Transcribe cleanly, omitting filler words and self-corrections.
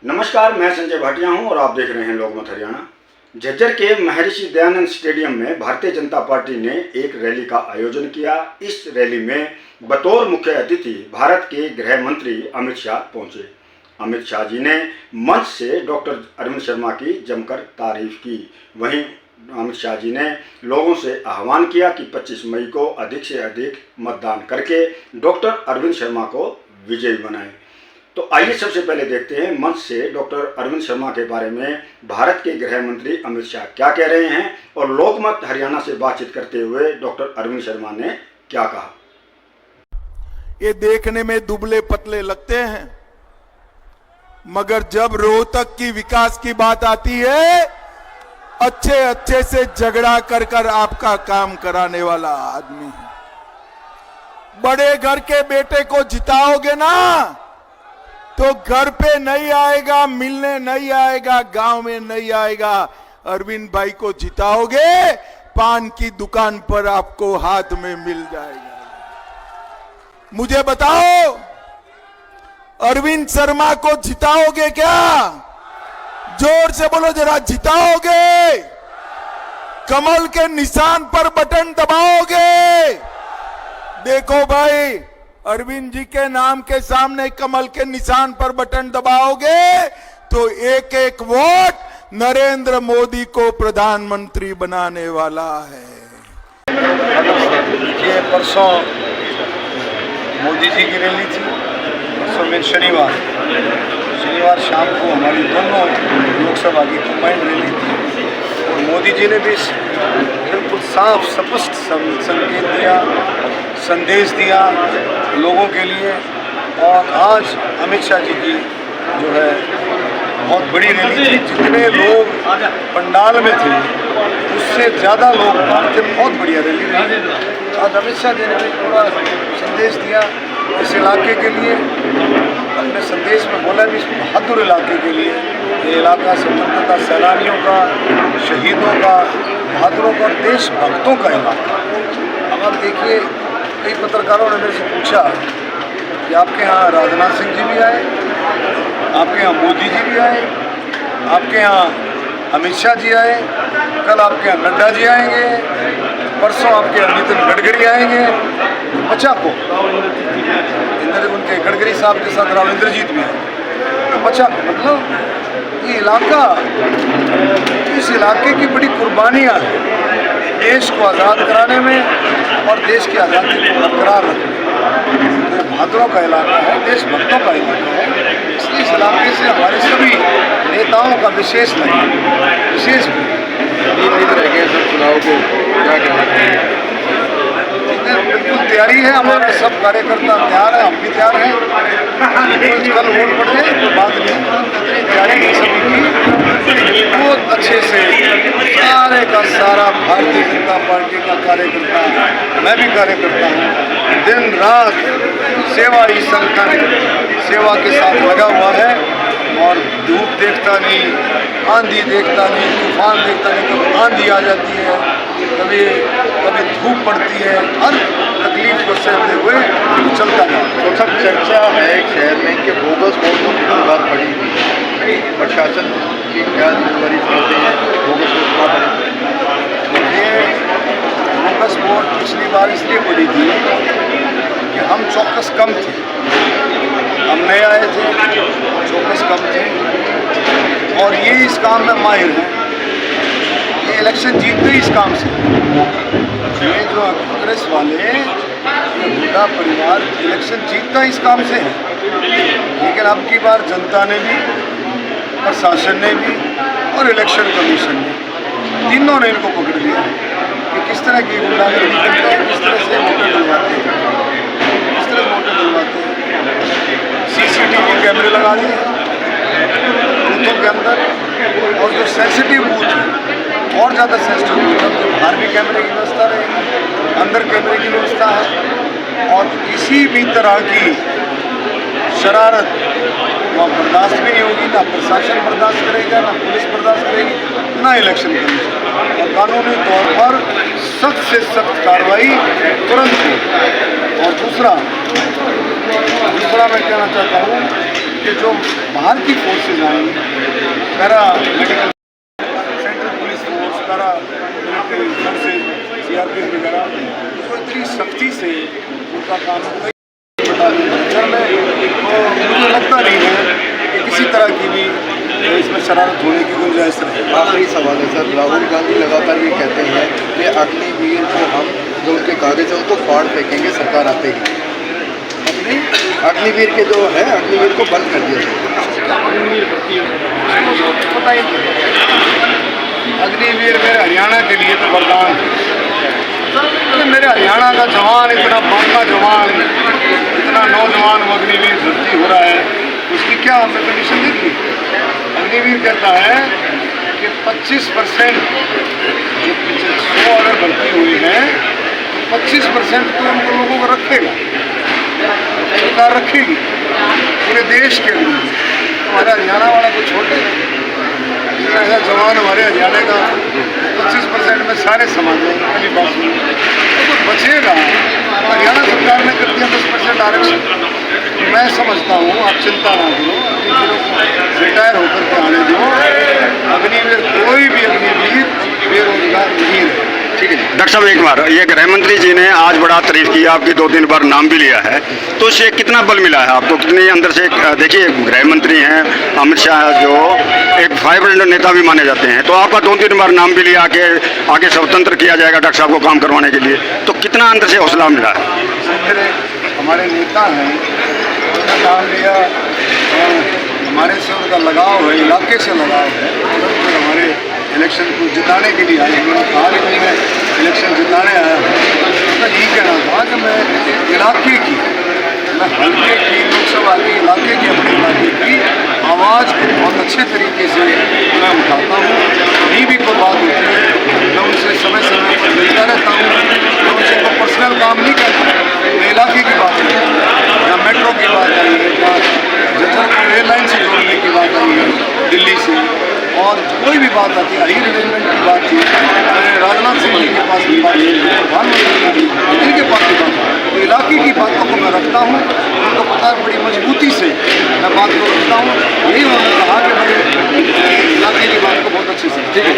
नमस्कार, मैं संजय भाटिया हूं और आप देख रहे हैं लोकमत हरियाणा। झज्जर के महर्षि दयानंद स्टेडियम में भारतीय जनता पार्टी ने एक रैली का आयोजन किया। इस रैली में बतौर मुख्य अतिथि भारत के गृह मंत्री अमित शाह पहुंचे। अमित शाह जी ने मंच से डॉक्टर अरविंद शर्मा की जमकर तारीफ की। वहीं अमित शाह जी ने लोगों से आह्वान किया कि 25 मई को अधिक से अधिक मतदान करके डॉक्टर अरविंद शर्मा को विजयी बनाएं। तो आइए सबसे पहले देखते हैं मंच से डॉक्टर अरविंद शर्मा के बारे में भारत के गृह मंत्री अमित शाह क्या कह रहे हैं और लोकमत हरियाणा से बातचीत करते हुए डॉक्टर अरविंद शर्मा ने क्या कहा। ये देखने में दुबले पतले लगते हैं, मगर जब रोहतक की विकास की बात आती है, अच्छे से झगड़ा कर आपका काम कराने वाला आदमी है। बड़े घर के बेटे को जिताओगे ना तो घर पे नहीं आएगा, मिलने नहीं आएगा, गांव में नहीं आएगा। अरविंद भाई को जिताओगे, पान की दुकान पर आपको हाथ में मिल जाएगा। मुझे बताओ, अरविंद शर्मा को जिताओगे क्या? जोर से बोलो जरा, जिताओगे? कमल के निशान पर बटन दबाओगे? देखो भाई, अरविंद जी के नाम के सामने कमल के निशान पर बटन दबाओगे तो एक एक वोट नरेंद्र मोदी को प्रधानमंत्री बनाने वाला है। ये परसों मोदी जी की रैली थी, परसों में शनिवार शाम को हमारी दोनों लोकसभा की कंबाइंड रैली थी और मोदी जी ने भी बिल्कुल साफ स्पष्ट संकेत दिया, संदेश दिया लोगों के लिए। और आज अमित शाह जी की जो है बहुत बड़ी रैली थी, जितने लोग पंडाल में थे उससे ज़्यादा लोग बाहर थे। बहुत बढ़िया रैली थी। आज अमित शाह जी ने भी पूरा संदेश दिया इस इलाके के लिए। अपने संदेश में बोला भी इस बहादुर इलाके के लिए, ये इलाका स्वतंत्रता सेनानियों का, शहीदों का, बहादुरों का, देशभक्तों का इलाका। अब आप देखिए, कई पत्रकारों ने मेरे से पूछा कि आपके यहाँ राजनाथ सिंह जी भी आए, आपके यहाँ मोदी जी भी आए, आपके यहाँ अमित शाह जी आए, कल आपके यहाँ नड्डा जी आएंगे, परसों आपके यहाँ नितिन गडकरी आएंगे, बचा को उनके गडकरी साहब के साथ राव इंद्रजीत भी आए। बचा मतलब ये इलाका, इस इलाके की बड़ी कुर्बानियाँ हैं देश को आज़ाद कराने में और देश की आज़ादी को बरकरार रखने में। तो बहादुरों का इलाका है, देशभक्तों का इलाका है, इसलिए इस इलाके से हमारे सभी नेताओं का विशेष चुनाव को क्या कहना चाहिए? बिल्कुल तैयारी है, हमारे सब कार्यकर्ता तैयार है, हम भी तैयार हैं। कल वोट पड़े तो बात नहीं, तैयारी है सभी की बहुत अच्छे से। सारे का सारा भारतीय जनता पार्टी का कार्यकर्ता, मैं भी कार्यकर्ता हूँ, दिन रात सेवा ही संगठन सेवा के साथ लगा हुआ है। और धूप देखता नहीं, आंधी देखता नहीं, तूफान देखता नहीं, कभी आंधी आ जाती है, कभी धूप पड़ती है, हर तकलीफ को सहते हुए चलता है। तो सब चर्चा है शहर में कि बोगस वोटों की बात बढ़ी हुई, प्रशासन की क्या जिम्मेदारी समझते हैं? बोगस वोट ये बोगस वोट पिछली बार इसलिए पड़ी थी कि हम चौकस कम थे, हम नए आए थे, चौकस कम थे और ये इस काम में माहिर हैं। ये इलेक्शन जीतते ही इस काम से। ये जो कांग्रेस वाले हुड्डा परिवार इलेक्शन जीतता इस काम से है, लेकिन अब की बार जनता ने भी, प्रशासन ने भी और इलेक्शन कमीशन ने, तीनों ने इनको पकड़ लिया कि किस तरह की गुंडागर्दी करते हैं, किस तरह से वोटर डलवाते हैं, किस तरह वोटर डलवाते हैं। CCTV कैमरे लगा दिए बूथों के अंदर, और जो सेंसिटिव बूथ है और ज़्यादा सेंसिटिव बूथ है तो बाहर भी कैमरे की व्यवस्था रहेगी, अंदर कैमरे की व्यवस्था है। और किसी भी तरह की शरारत वहाँ बर्दाश्त भी नहीं होगी, ना प्रशासन बर्दाश्त करेगा, ना पुलिस बर्दाश्त करेगी, ना इलेक्शन कमीशन। और कानूनी तौर पर सख्त से सख्त कार्रवाई तुरंत हो। और दूसरा मैं कहना चाहता हूँ कि जो बाहर की फोर्सेज आएंगी, para medical, central police force, para military forces, CRPF वगैरह, उसको इतनी सख्ती से उनका कानून झज्जर में तो मुझे लगता नहीं है कि किसी तरह की भी इसमें शरारत होने की गुंजाइश रहे। आखिरी सवाल है सर, राहुल गांधी लगातार ये कहते हैं कि अग्निवीर को हम जो उनके कागज है उनको फाड़ फेंकेंगे सरकार आते ही। अग्निवीर के जो है अग्निवीर को बंद कर दिया जाए। पता ही नहीं, अग्निवीर मेरे हरियाणा के लिए तो वरदान है। मेरे हरियाणा का जवान, इतना बांका जवान, इतना नौजवान वो अग्निवीर भर्ती हो रहा है, उसकी क्या हमने कंडीशन देखी। अग्निवीर कहता है कि 25% जो 100 अगर भर्ती हुई है तो 25% तो उनको लोगों को रखेगा, सरकार रखेगी पूरे देश के लिए। हमारे हरियाणा वाला को छोटे ऐसा जवान हमारे हरियाणा का 25% में सारे समाज में पहली बात सुनी तो बचेगा। हरियाणा सरकार ने कर दिया 10% आरक्षण। मैं समझता हूँ, आप चिंता ना करो, रिटायर होकर के आने दो। अग्निवीर कोई भी अग्निवीर बेरोजगार नहीं है। ठीक है डॉक्टर साहब, एक बार ये गृह मंत्री जी ने आज बड़ा तारीफ किया, आपकी 2-3 बार नाम भी लिया है, तो उससे कितना बल मिला है आपको? कितनी अंदर से देखिए गृह मंत्री हैं अमित शाह, जो एक वाइब्रेंट नेता भी माने जाते हैं, तो आपका 2-3 बार नाम भी लिया कि आगे स्वतंत्र किया जाएगा डॉक्टर साहब को काम करवाने के लिए, तो कितना अंदर से हौसला मिला है? हमारे नेता हैं, उनका नाम लिया, हमारे से उनका लगाव है, इलाके से लगाव है। तो हमारे इलेक्शन को जिताने के लिए आए, उन्होंने कहा कि मैं इलेक्शन जिताने आया हूँ। तो यही कहना था कि मैं इलाके की, मैं हल्के की, लोकसभा के इलाके की, अपने इलाके की आवाज़ को बहुत अच्छे तरीके से मैं उठाता हूँ। कहीं भी कोई बात होती है मैं उनसे समय समय पर मिलता रहता हूँ। मैं उनसे कोई पर्सनल काम नहीं करता, मैं इलाके की बात करता हूँ। या मेट्रो की बात आई है, या झज्जर को एयरलाइन से जोड़ने की बात आई है दिल्ली से, और कोई भी बात आती है, हाई रिलेवमेंट की बात थी, मैंने राजनाथ सिंह जी के पास भी बात की, प्रधानमंत्री मोदी के पास भी बात की। तो इलाके की बातों को मैं रखता हूँ, उनको पता है बड़ी मजबूती से मैं बात को रखता हूँ। यही उन्होंने कहा कि भाई इलाके की बात को बहुत अच्छे से। ठीक है।